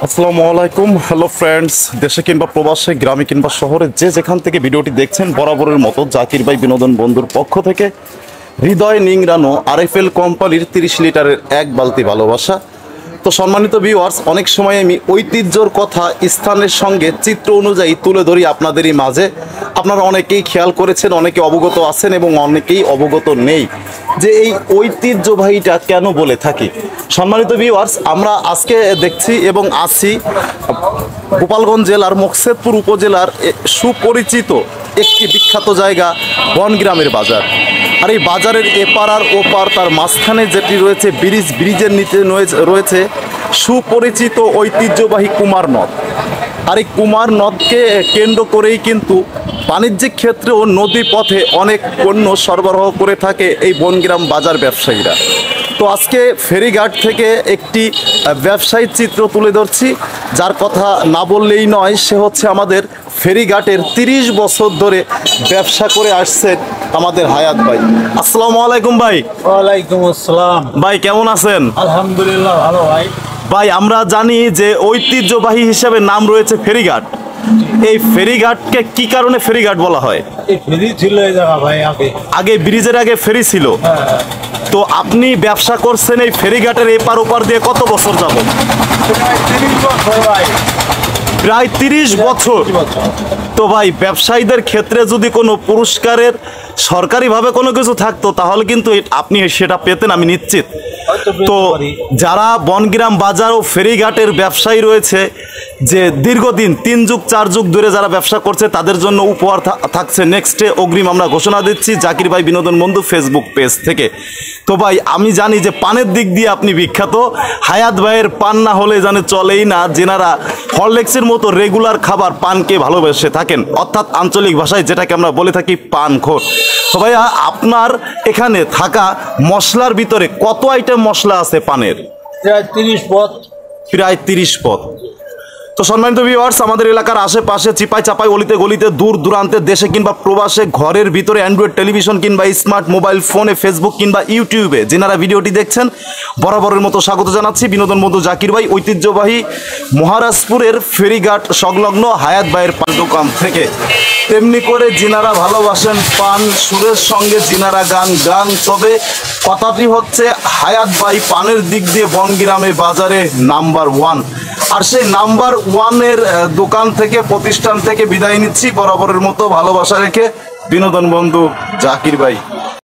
আসসালামু আলাইকুম। Hello friends, দেশে কিংবা প্রবাসে, গ্রামে কিংবা শহরে যে যেখান থেকে ভিডিওটি দেখছেন, বরাবরের মতো জাকির ভাই বিনোদন বন্ধুর পক্ষ থেকে হৃদয় নিংড়ানো আরএফএল কোম্পানির 30 লিটারের এক বালতি ভালোবাসা। তো সম্মানিত ভিউয়ার্স, অনেক সময় আমি ঐতিহ্যর কথা স্থানের সঙ্গে চিত্র অনুযায়ী তুলে ধরি আপনাদেরই মাঝে। আপনারা অনেকেই খেয়াল করেছেন, অনেকে অবগত আছেন এবং অনেকেই অবগত নেই যে এই ঐতিহ্যবাহীটা কেন বলে থাকি। সম্মানিত ভিউয়ার্স, আমরা আজকে দেখছি এবং আছি গোপালগঞ্জ জেলার মুকসেদপুর উপজেলার সুপরিচিত একটি বিখ্যাত জায়গা বনগ্রামের বাজার। আর এই বাজারের এপার আর ওপার, তার মাঝখানে যেটি রয়েছে ব্রিজের নিচে রয়েছে সুপরিচিত ঐতিহ্যবাহী কুমার নদ। আর এই কুমার নদকে কেন্দ্র করেই কিন্তু বাণিজ্যিক ক্ষেত্রেও নদী পথে অনেক পণ্য সরবরাহ করে থাকে এই বনগ্রাম বাজার ব্যবসায়ীরা। তো আজকে ফেরিঘাট থেকে একটি ব্যবসায়িক চিত্র তুলে ধরছি, যার কথা না বললেই নয়। সে হচ্ছে আমাদের ফেরিঘাটের 30 বছর ধরে ব্যবসা করে আসছেন আমাদের হায়াত ভাই। আসসালামু আলাইকুম ভাই। ওয়ালাইকুম আসসালাম। ভাই কেমন আছেন? আলহামদুলিল্লাহ ভালো ভাই। ভাই আমরা জানি যে ঐতিহ্যবাহী হিসেবে নাম রয়েছে ফেরিঘাট। এই ফেরিঘাটকে কি কারণে ফেরিঘাট বলা হয়? এই ফেরি ছিল এই জায়গা ভাই, আগে ব্রিজের আগে ফেরি ছিল। তো আপনি ব্যবসা করছেন এই ফেরিঘাটের এপার ওপার দিয়ে কত বছর যাবত? প্রায় 30 বছর। তো ভাই, ব্যবসায়ীদের ক্ষেত্রে যদি কোনো পুরস্কারের সরকারিভাবে কোনো কিছু থাকতো তাহলে কিন্তু আপনি সেটা পেতেন, আমি নিশ্চিত। তো যারা বনগ্রাম বাজার ও ফেরিঘাটের ব্যবসায়ী রয়েছে, যে দীর্ঘদিন 3 যুগ 4 যুগ ধরে যারা ব্যবসা করছে, তাদের জন্য উপহার থাকছে নেক্সটে অগ্রিম আমরা ঘোষণা দিচ্ছি জাকির ভাই বিনোদন বন্ধু ফেসবুক পেজ থেকে। তো ভাই, আমি জানি যে পানের দিক দিয়ে আপনি বিখ্যাত। হায়াত ভাইয়ের পান না হলে জানে চলেই না, যেনারা হরলিক্সের মতো রেগুলার খাবার পানকে ভালোবেসে থাকেন, অর্থাৎ আঞ্চলিক ভাষায় যেটাকে আমরা বলে থাকি পানখোর। তো ভাইয়া, আপনার এখানে থাকা মশলার ভিতরে কত আইটেম মশলা আছে পানের? প্রায় 30 পদ। প্রায় 30 পদ। তো সম্মানিত ভিউয়ার্স, আমাদের এলাকার আশেপাশে চিপাই চাপাই অলিতে গলিতে দূর দূরান্তে, দেশে কিংবা প্রবাসে, ঘরের ভিতরে অ্যান্ড্রয়েড টেলিভিশন কিংবা স্মার্ট মোবাইল ফোনে, ফেসবুক কিংবা ইউটিউবে যেনারা ভিডিওটি দেখছেন, বরাবরের মতো স্বাগত জানাচ্ছি বিনোদন বন্ধু জাকির ভাই ঐতিহ্যবাহী মহারাজপুরের ফেরিঘাট সংলগ্ন হায়াত ভাইয়ের পান দোকান থেকে। তেমনি করে যিনারা ভালোবাসেন পান, সুরের সঙ্গে যিনারা গান, তবে কথাটি হচ্ছে হায়াত ভাই পানের দিক দিয়ে বনগ্রামে বাজারে নাম্বার 1। আর সেই নাম্বার 1-এর দোকান থেকে, প্রতিষ্ঠান থেকে বিদায় নিচ্ছি বরাবরের মতো ভালোবাসা রেখে বিনোদন বন্ধু জাকির ভাই।